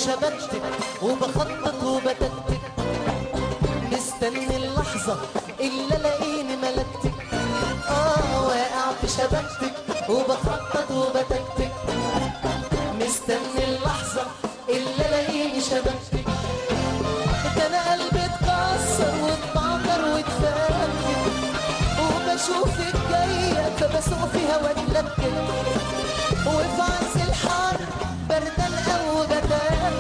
شبكتك وبخطط وبتكتك، مستني اللحظة اللي الاقيني ملكتك. واقع في شبكتك وبخطط وبتكتك، مستني اللحظة اللي الاقيني شبكتك. ده انا قلبي اتكسر واتبعتر واتفكك، وبشوفك جاية فبسوق فيها واتلكك، وفي عز الحر بردان او جدان،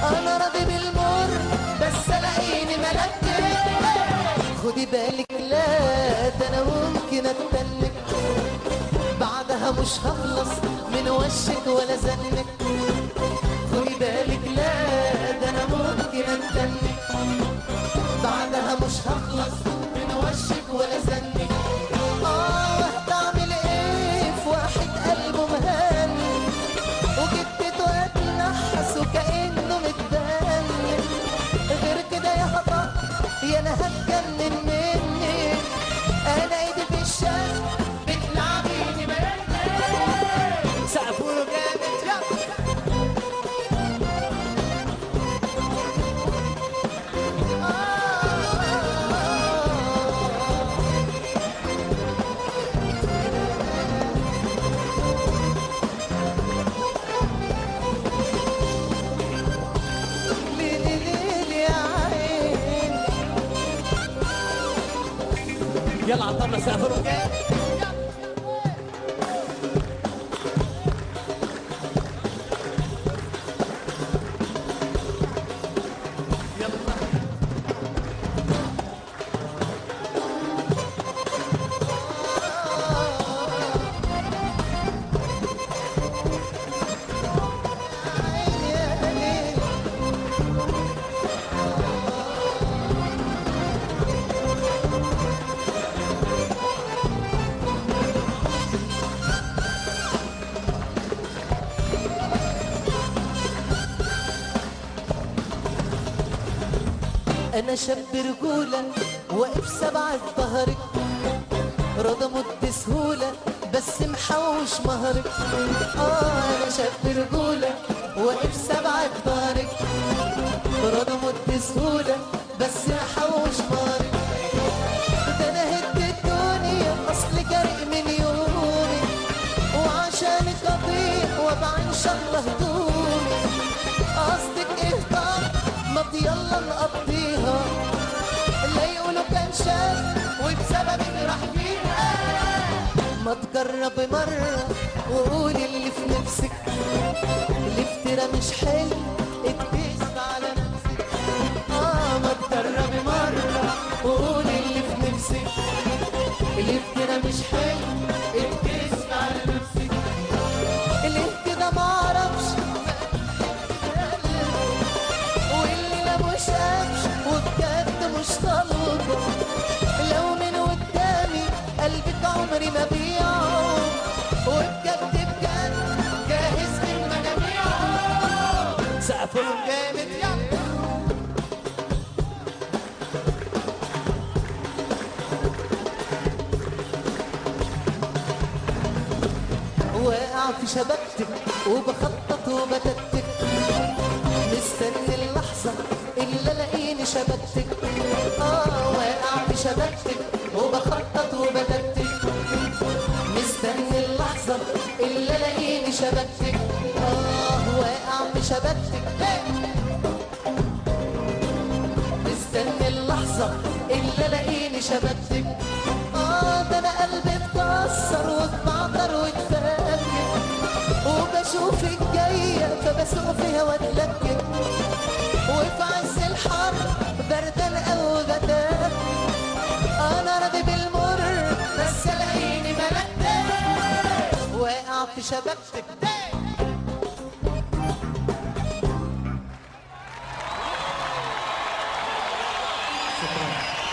انا راضي بالمر بس الاقيني ملكتك. خدي بالك لا ده انا ممكن اتنك، بعدها مش هخلص من وشك ولا زنك. خدي بالك لا ده انا ممكن اتنك، بعدها مش هخلص من وشك ولا زنك. هتعمل ايه في واحد قلبه مهني، وجبت واتنحس وكأنه متدني، غير كده يا هطا يا انا هتجنن مني. انا ايدي في الشام بتلعبيني مرني، سقفوله جامد يلا. يلا عطرنا سافر وجاي. أنا شاب رجولة واقف سبعة ظهرك، رضا مد سهولة بس محوش مهرك. أنا شاب رجولة واقف سبعة ظهرك، رضا مد سهولة بس محوش مهرك. ده أنا هد الدنيا أصل جرق من يومي، وعشانك أضيع وأبع إن شاء الله هدومي. قصدك إيه طب ما يلا نقضيها، لا يقولوا كان شاب وبسببك راح فيها. ما تجرب مرة وقولي اللي في نفسك، الافترا مش حلو اتكسب على نفسك. ما تجرب مرة وقولي اللي في نفسك، الافترا مش حلو اتكسب على نفسك. ليه كده معرفش مش قفش وبجد مش طالبة، لو من قدامي قلبك عمري ما بيعه، وبجد بجد جاهز للمجاميع. سقفهم جامد يلا. واقع في شبكتك وبخطط وبتكتك، مستني اللحظة اللي الاقيني شبكتك. واقع في شبكتك وبخطط وبتكتك، مستني اللحظة اللي الاقيني شبكتك. واقع في شبكتك، مستني اللحظة اللي الاقيني شبكتك. ده انا قلبي اتكسر واتبعتر واتفكك، وبشوفك جاية فبسوق فيها واتلكك، وفي عز الحر بردان او غداك، انا راضي بالمر بس الاقيني ملكتك. واقع في شبكتك. شكرا.